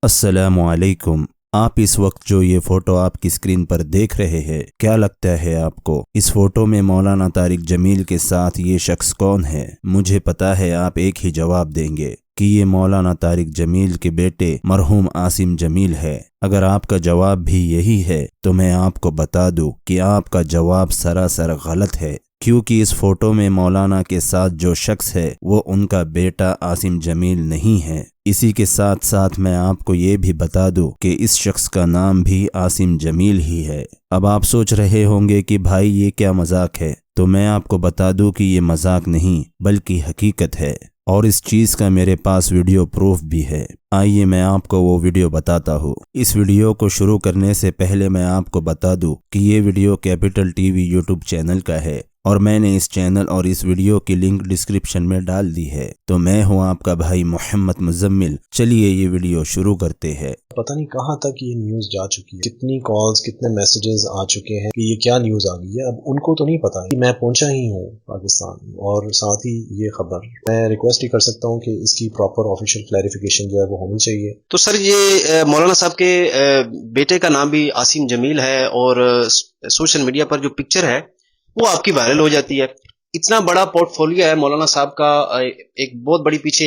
السلام علیکم۔ آپ اس وقت جو یہ فوٹو آپ کی اسکرین پر دیکھ رہے ہیں، کیا لگتا ہے آپ کو اس فوٹو میں مولانا طارق جمیل کے ساتھ یہ شخص کون ہے؟ مجھے پتا ہے آپ ایک ہی جواب دیں گے کہ یہ مولانا طارق جمیل کے بیٹے مرحوم عاصم جمیل ہے۔ اگر آپ کا جواب بھی یہی ہے تو میں آپ کو بتا دوں کہ آپ کا جواب سراسر غلط ہے، کیونکہ اس فوٹو میں مولانا کے ساتھ جو شخص ہے وہ ان کا بیٹا عاصم جمیل نہیں ہے۔ اسی کے ساتھ ساتھ میں آپ کو یہ بھی بتا دوں کہ اس شخص کا نام بھی عاصم جمیل ہی ہے۔ اب آپ سوچ رہے ہوں گے کہ بھائی یہ کیا مذاق ہے، تو میں آپ کو بتا دوں کہ یہ مذاق نہیں بلکہ حقیقت ہے، اور اس چیز کا میرے پاس ویڈیو پروف بھی ہے۔ آئیے میں آپ کو وہ ویڈیو بتاتا ہوں۔ اس ویڈیو کو شروع کرنے سے پہلے میں آپ کو بتا دوں کہ یہ video capital T V YouTube channel کا ہے، اور میں نے اس چینل اور اس ویڈیو کی لنک ڈسکرپشن میں ڈال دی ہے۔ تو میں ہوں آپ کا بھائی محمد مزمل۔ چلیے یہ ویڈیو شروع کرتے ہیں۔ پتہ نہیں کہاں تک یہ نیوز جا چکی ہے، کتنی کالز، کتنے میسیجز آ چکے ہیں کہ یہ کیا نیوز آ گئی ہے۔ اب ان کو تو نہیں پتا کہ میں پہنچا ہی ہوں پاکستان، اور ساتھ ہی یہ خبر میں ریکویسٹ ہی کر سکتا ہوں کہ اس کی پراپر آفیشیل کلیریفیکیشن جو ہے وہ ہونی چاہیے۔ تو سر یہ مولانا صاحب کے بیٹے کا نام بھی عاصم جمیل ہے، اور سوشل میڈیا پر جو پکچر ہے وہ آپ کی وائرل ہو جاتی ہے۔ اتنا بڑا پورٹ فولیو ہے مولانا صاحب کا، ایک بہت بڑی پیچھے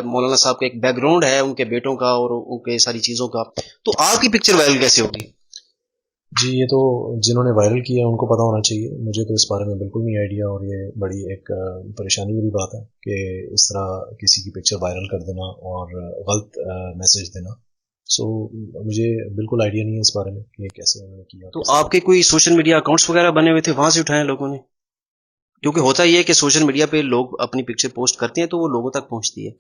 مولانا صاحب کا ایک بیک گراؤنڈ ہے ان کے بیٹوں کا اور ان کے ساری چیزوں کا، تو آپ کی پکچر وائرل کیسے ہوگی؟ جی یہ تو جنہوں نے وائرل کیا ان کو پتا ہونا چاہیے، مجھے تو اس بارے میں بالکل نہیں آئیڈیا، اور یہ بڑی ایک پریشانی والی بات ہے کہ اس طرح کسی کی پکچر وائرل کر دینا اور غلط میسج دینا۔ سو مجھے بالکل آئیڈیا نہیں ہے اس بارے میں کہ یہ کیسے انہوں نے کیا۔ تو آپ کے کوئی سوشل میڈیا اکاؤنٹس وغیرہ بنے ہوئے تھے، وہاں سے اٹھائے لوگوں نے؟ کیونکہ ہوتا یہ ہے کہ سوشل میڈیا پہ لوگ اپنی پکچر پوسٹ کرتے ہیں تو وہ لوگوں تک پہنچتی ہے۔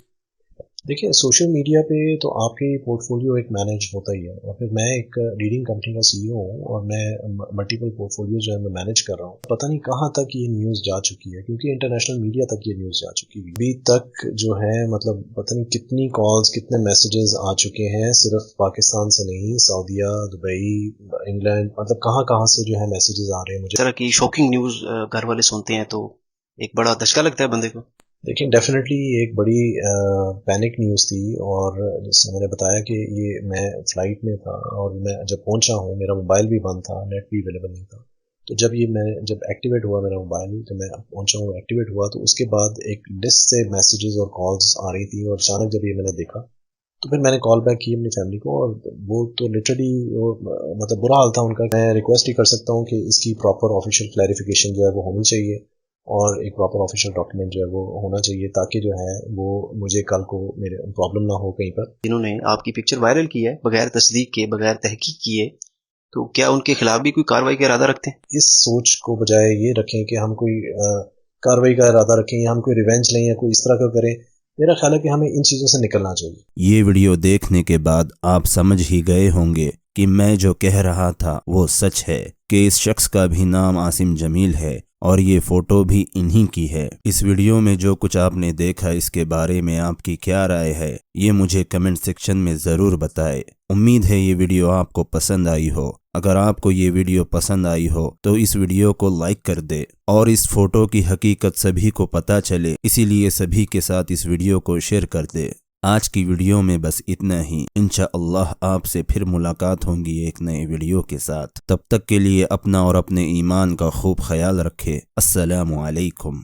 دیکھیں سوشل میڈیا پہ تو آپ کے پورٹ فولیو ایک مینیج ہوتا ہی ہے، اور پھر میں ایک لیڈنگ کمپنی کا سی ای او ہوں، اور میں ملٹیپل پورٹ فولیو جو ہے میں مینیج کر رہا ہوں۔ پتہ نہیں کہاں تک یہ نیوز جا چکی ہے، کیونکہ انٹرنیشنل میڈیا تک یہ نیوز جا چکی ہے۔ ابھی تک جو ہے مطلب پتہ نہیں کتنی کالز، کتنے میسیجز آ چکے ہیں، صرف پاکستان سے نہیں، سعودیہ، دبئی، انگلینڈ، مطلب کہاں کہاں سے جو ہے میسیجز آ رہے ہیں مجھے۔ اس طرح کی شوکنگ نیوز گھر والے سنتے ہیں تو ایک بڑا دھچکا لگتا ہے بندے کو۔ دیکھیں ڈیفینیٹلی ایک بڑی پینک نیوز تھی، اور جس سے میں نے بتایا کہ یہ میں فلائٹ میں تھا، اور میں جب پہنچا ہوں میرا موبائل بھی بند تھا، نیٹ بھی اویلیبل نہیں تھا۔ تو جب جب ایکٹیویٹ ہوا میرا موبائل، تو میں پہنچا ہوں ایکٹیویٹ ہوا، تو اس کے بعد ایک لسٹ سے میسیجز اور کالز آ رہی تھی، اور اچانک جب یہ میں نے دیکھا تو پھر میں نے کال بیک کی اپنی فیملی کو، اور وہ تو لٹرلی مطلب برا حال تھا ان کا۔ میں ریکویسٹ ہی کر سکتا ہوں کہ اس کی پراپر آفیشیل کلیریفیکیشن جو ہے وہ ہونی چاہیے، اور ایک پراپر آفیشیل ڈاکیومنٹ جو ہے وہ ہونا چاہیے، تاکہ جو ہے وہ مجھے کل کو میرے پرابلم نہ ہو کہیں پر۔ جنہوں نے آپ کی پکچر وائرل کی ہے بغیر تصدیق کے، بغیر تحقیق کیے، تو کیا ان کے خلاف بھی کوئی کارروائی کا ارادہ رکھتے ہیں؟ اس سوچ کو بجائے یہ رکھیں کہ ہم کوئی کارروائی کا ارادہ رکھیں، یا ہم کوئی ریونج لیں، یا کوئی اس طرح کا کریں۔ میرا خیال ہے کہ ہمیں ان چیزوں سے نکلنا چاہیے۔ یہ ویڈیو دیکھنے کے بعد آپ سمجھ ہی گئے ہوں گے کہ میں جو کہہ رہا تھا وہ سچ ہے، کہ اس شخص کا بھی نام عاصم جمیل ہے، اور یہ فوٹو بھی انہی کی ہے۔ اس ویڈیو میں جو کچھ آپ نے دیکھا، اس کے بارے میں آپ کی کیا رائے ہے، یہ مجھے کمنٹ سیکشن میں ضرور بتائے۔ امید ہے یہ ویڈیو آپ کو پسند آئی ہو۔ اگر آپ کو یہ ویڈیو پسند آئی ہو تو اس ویڈیو کو لائک کر دے، اور اس فوٹو کی حقیقت سبھی کو پتہ چلے، اسی لیے سبھی کے ساتھ اس ویڈیو کو شیئر کر دے۔ آج کی ویڈیو میں بس اتنا ہی۔ انشاءاللہ آپ سے پھر ملاقات ہوگی ایک نئے ویڈیو کے ساتھ۔ تب تک کے لیے اپنا اور اپنے ایمان کا خوب خیال رکھے۔ السلام علیکم۔